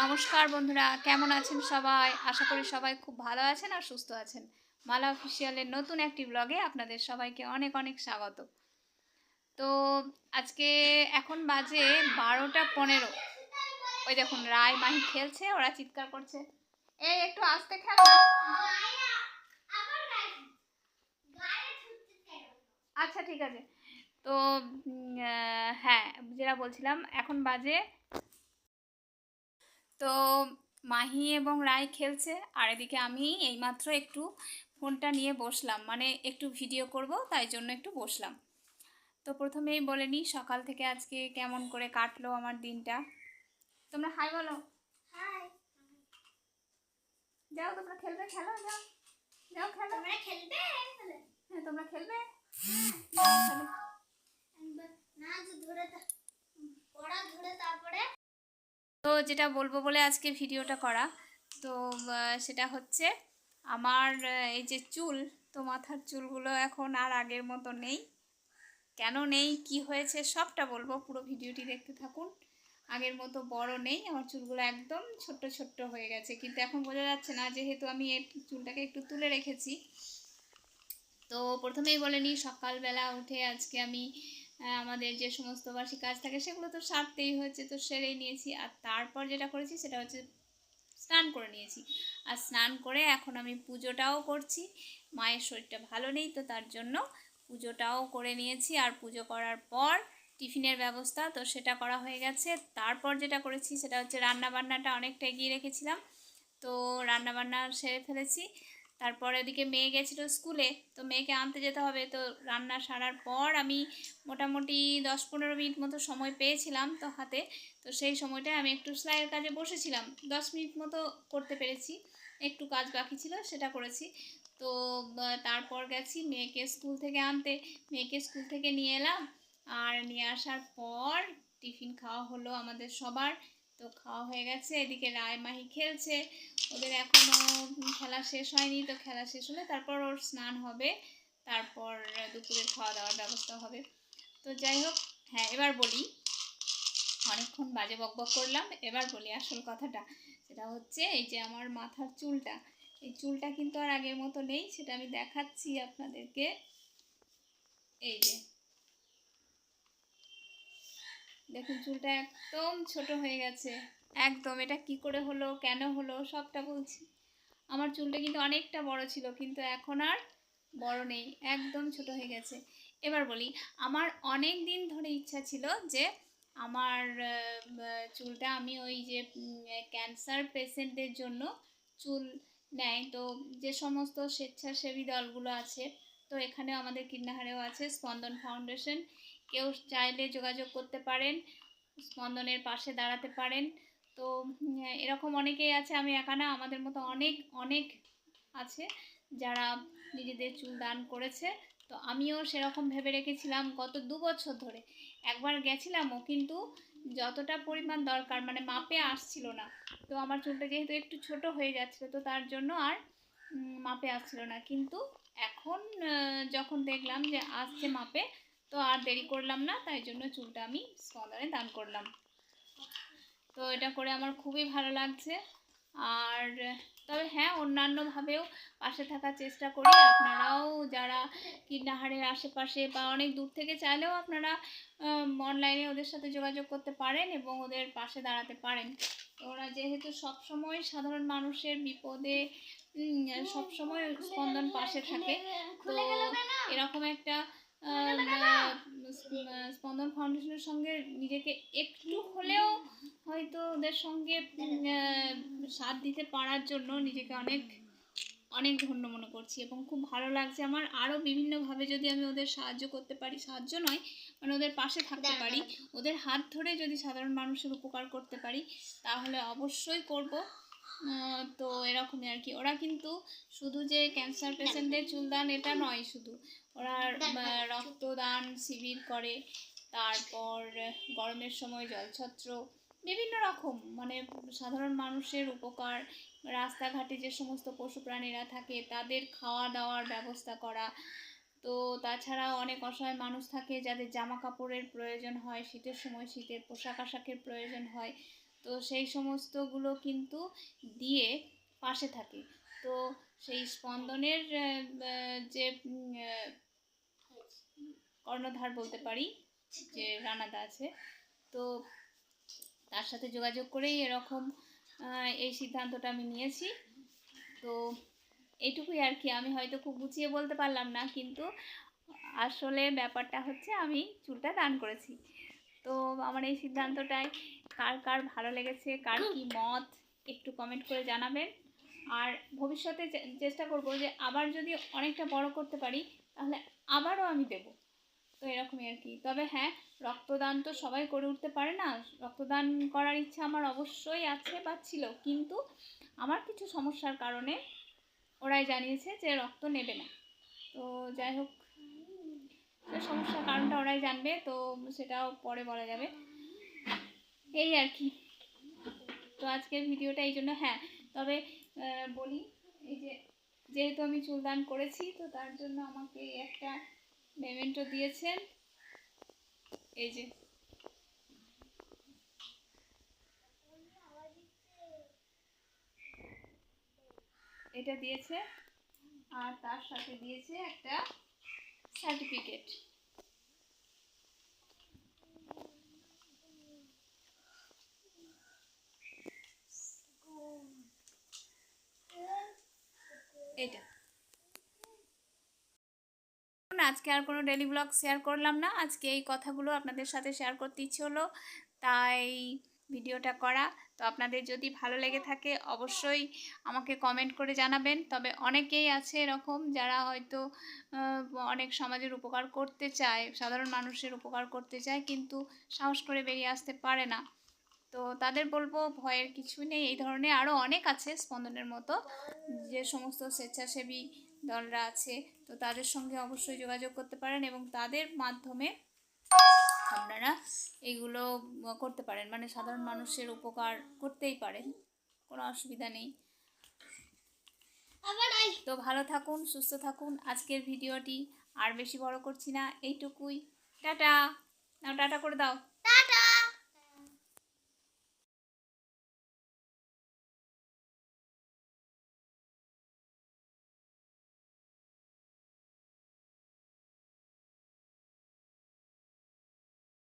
নমস্কার বন্ধুরা, কেমন আছেন সবাই? আশা করি সবাই খুব ভালো আছেন আর সুস্থ আছেন। মালা অফিসিয়ালের নতুন একটি ব্লগে আপনাদের সবাইকে অনেক অনেক স্বাগত। তো আজকে এখন বাজে 12টা 15। ওই দেখুন রায় মাহি খেলছে, ওরা চিৎকার করছে। এই একটু আস্তে খেল না। আচ্ছা ঠিক আছে। তো হ্যাঁ, যেটা বলছিলাম, এখন বাজে, তো মাহি এবং রায় খেলছে আর এদিকে আমি এইমাত্র একটু ফোনটা নিয়ে বসলাম, মানে একটু ভিডিও করব, তাই জন্য একটু বসলাম। তো প্রথমেই বলে নিই সকাল থেকে আজকে কেমন করে কাটলো আমার দিনটা। তোমরা হাই বলো। হাই। যাও তোমরা খেলবে, খেলো, যাও যাও খেলো। তোমরা খেলবে? হ্যাঁ তোমরা খেলবে। তো যেটা বলবো বলে আজকে ভিডিওটা করা, তো সেটা হচ্ছে আমার এই যে চুল, তো মাথার চুলগুলো এখন আর আগের মতো নেই। কেন নেই, কি হয়েছে সবটা বলবো, পুরো ভিডিওটি দেখতে থাকুন। আগের মতো বড় নেই, আমার চুলগুলো একদম ছোট্ট ছোট্ট হয়ে গেছে, কিন্তু এখন বোঝা যাচ্ছে না যেহেতু আমি এই চুলটাকে একটু তুলে রেখেছি। তো প্রথমেই বলে নিই, সকালবেলা উঠে আজকে আমি আমাদের যে সমস্ত বাসি কাজ থাকে সেগুলো তো সারতেই হয়েছে, তো সেরেই নিয়েছি। আর তারপর যেটা করেছি সেটা হচ্ছে স্নান করে নিয়েছি। আর স্নান করে এখন আমি পুজোটাও করছি। মায়ের শরীরটা ভালো নেই, তো তার জন্য পুজোটাও করে নিয়েছি। আর পুজো করার পর টিফিনের ব্যবস্থা তো সেটা করা হয়ে গেছে। তারপর যেটা করেছি সেটা হচ্ছে রান্নাবান্নাটা অনেকটা এগিয়ে রেখেছিলাম, তো রান্নাবান্না সেরে ফেলেছি। তারপরে ওদিকে মেয়ে গেছিলো স্কুলে, তো মেয়েকে আনতে যেতে হবে, তো রান্না সারার পর আমি মোটামুটি 10-15 মিনিট মতো সময় পেয়েছিলাম তো হাতে। তো সেই সময়টায় আমি একটু সেলাইয়ের কাজে বসেছিলাম, 10 মিনিট মতো করতে পেরেছি, একটু কাজ বাকি ছিল সেটা করেছি। তো তারপর গেছি মেয়েকে স্কুল থেকে আনতে, মেয়েকে স্কুল থেকে নিয়ে এলাম। আর নিয়ে আসার পর টিফিন খাওয়া হলো আমাদের সবার, তো খাওয়া হয়ে গেছে। এদিকে রায় মাহি খেলছে, ওদের এখনও খেলা শেষ হয়নি, তো খেলা শেষ হলে তারপর ওর স্নান হবে, তারপর দুপুরের খাওয়া দাওয়ার ব্যবস্থা হবে। তো যাই হোক, হ্যাঁ এবার বলি, অনেকক্ষণ বাজে বকবক করলাম, এবার বলি আসল কথাটা। সেটা হচ্ছে এই যে আমার মাথার চুলটা, এই চুলটা কিন্তু আর আগের মতো নেই, সেটা আমি দেখাচ্ছি আপনাদেরকে। এই যে দেখুন চুলটা একদম ছোট হয়ে গেছে, একদম। এটা কি করে হলো, কেন হলো, সবটা বলছি। আমার চুলটা কিন্তু অনেকটা বড় ছিল, কিন্তু এখন আর বড় নেই, একদম ছোট হয়ে গেছে। এবার বলি, আমার অনেক দিন ধরে ইচ্ছা ছিল যে আমার চুলটা আমি ওই যে ক্যান্সার পেশেন্টদের জন্য চুল নেয়, তো যে সমস্ত স্বেচ্ছাসেবী দলগুলো আছে, তো এখানেও আমাদের কীর্ণাহারেও আছে স্পন্দন ফাউন্ডেশন, কেউ চাইলে যোগাযোগ করতে পারেন, স্পন্দনের পাশে দাঁড়াতে পারেন। তো এরকম অনেকেই আছে, আমি একা না, আমাদের মতো অনেক অনেক আছে যারা নিজেদের চুল দান করেছে। তো আমিও সেরকম ভেবে রেখেছিলাম গত 2 বছর ধরে, একবার গেছিলামও, কিন্তু যতটা পরিমাণ দরকার মানে মাপে আসছিল না। তো আমার চুলটা যেহেতু একটু ছোট হয়ে যাচ্ছিলো, তো তার জন্য আর মাপে আসছিল না। কিন্তু এখন যখন দেখলাম যে আসছে মাপে, তো আর দেরি করলাম না, তাই জন্য চুলটা আমি স্পন্দনে দান করলাম। তো এটা করে আমার খুবই ভালো লাগছে। আর তবে হ্যাঁ, অন্যান্যভাবেও পাশে থাকার চেষ্টা করি। আপনারাও যারা কীর্ণাহারের আশেপাশে বা অনেক দূর থেকে চাইলেও আপনারা অনলাইনে ওদের সাথে যোগাযোগ করতে পারেন এবং ওদের পাশে দাঁড়াতে পারেন। ওরা যেহেতু সবসময় সাধারণ মানুষের বিপদে সবসময় স্পন্দন পাশে থাকে, তো এরকম একটা স্পন্দন ফাউন্ডেশনের সঙ্গে নিজেকে একটু হলেও হয়তো ওদের সঙ্গে সাথ দিতে পারার জন্য নিজেকে অনেক অনেক ধন্য মনে করছি এবং খুব ভালো লাগছে আমার। আরও বিভিন্নভাবে যদি আমি ওদের সাহায্য করতে পারি, সাহায্য নয় মানে ওদের পাশে থাকতে পারি, ওদের হাত ধরে যদি সাধারণ মানুষের উপকার করতে পারি, তাহলে অবশ্যই করব। তো এরকমই আর কি। ওরা কিন্তু শুধু যে ক্যান্সার পেশেন্টদের চুলদান এটা নয়, শুধু ওরা রক্তদান শিবির করে, তারপর গরমের সময় জলছত্র, বিভিন্ন রকম মানে সাধারণ মানুষের উপকার, রাস্তাঘাটে যে সমস্ত পশু প্রাণীরা থাকে তাদের খাওয়া দাওয়ার ব্যবস্থা করা। তো তাছাড়াও অনেক অসহায় মানুষ থাকে যাদের জামা কাপড়ের প্রয়োজন হয়, শীতের সময় শীতের পোশাক আশাকের প্রয়োজন হয়, তো সেই সমস্তগুলো কিন্তু দিয়ে পাশে থাকে। তো সেই স্পন্দনের যে কর্ণধার বলতে পারি, যে রানাদা আছে, তো তার সাথে যোগাযোগ করেই এরকম এই সিদ্ধান্তটা আমি নিয়েছি। তো এইটুকুই আর কি। আমি হয়তো খুব গুছিয়ে বলতে পারলাম না, কিন্তু আসলে ব্যাপারটা হচ্ছে আমি চুলটা দান করেছি। তো আমার এই সিদ্ধান্তটাই কার কার ভালো লেগেছে, কার কি মত, একটু কমেন্ট করে জানাবেন। আর ভবিষ্যতে চেষ্টা করব যে আবার যদি অনেকটা বড় করতে পারি তাহলে আবারও আমি দেব। তো এরকমই আর কি। তবে হ্যাঁ, রক্তদান তো সবাই করে উঠতে পারে না। রক্তদান করার ইচ্ছা আমার অবশ্যই আছে বা ছিল, কিন্তু আমার কিছু সমস্যার কারণে ওরাই জানিয়েছে যে রক্ত নেবে না। তো যাই হোক, সে সমস্যার কারণটা ওরাই জানবে, তো সেটাও পরে বলা যাবে, এই আর কি। তো আজকের ভিডিওটা এই জন্য। হ্যাঁ, তবে বলি, এই যে যেহেতু আমি চুলদান করেছি, তো তার জন্য আমাকে একটা মেমেন্টো দিয়েছেন, এই যে এটা দিয়েছে, আর তার সাথে দিয়েছে একটা সার্টিফিকেট। এটা আজকে আর কোনো ডেলি ব্লগ শেয়ার করলাম না, আজকে এই কথাগুলো আপনাদের সাথে শেয়ার করতে ইচ্ছে হলো, তাই ভিডিওটা করা। তো আপনাদের যদি ভালো লেগে থাকে অবশ্যই আমাকে কমেন্ট করে জানাবেন। তবে অনেকেই আছে এরকম যারা হয়তো অনেক সমাজের উপকার করতে চায়, সাধারণ মানুষের উপকার করতে চায়, কিন্তু সাহস করে বেরিয়ে আসতে পারে না। তো তাদের বলবো ভয়ের কিছু নেই। এই ধরনের আরও অনেক আছে স্পন্দনের মতো যে সমস্ত স্বেচ্ছাসেবী দলরা আছে, তো তাদের সঙ্গে অবশ্যই যোগাযোগ করতে পারেন এবং তাদের মাধ্যমে আপনারা এইগুলো করতে পারেন, মানে সাধারণ মানুষের উপকার করতেই পারেন, কোনো অসুবিধা নেই। তো ভালো থাকুন, সুস্থ থাকুন। আজকের ভিডিওটি আর বেশি বড় করছি না, এইটুকুই। টাটা। নাও টাটা করে দাও।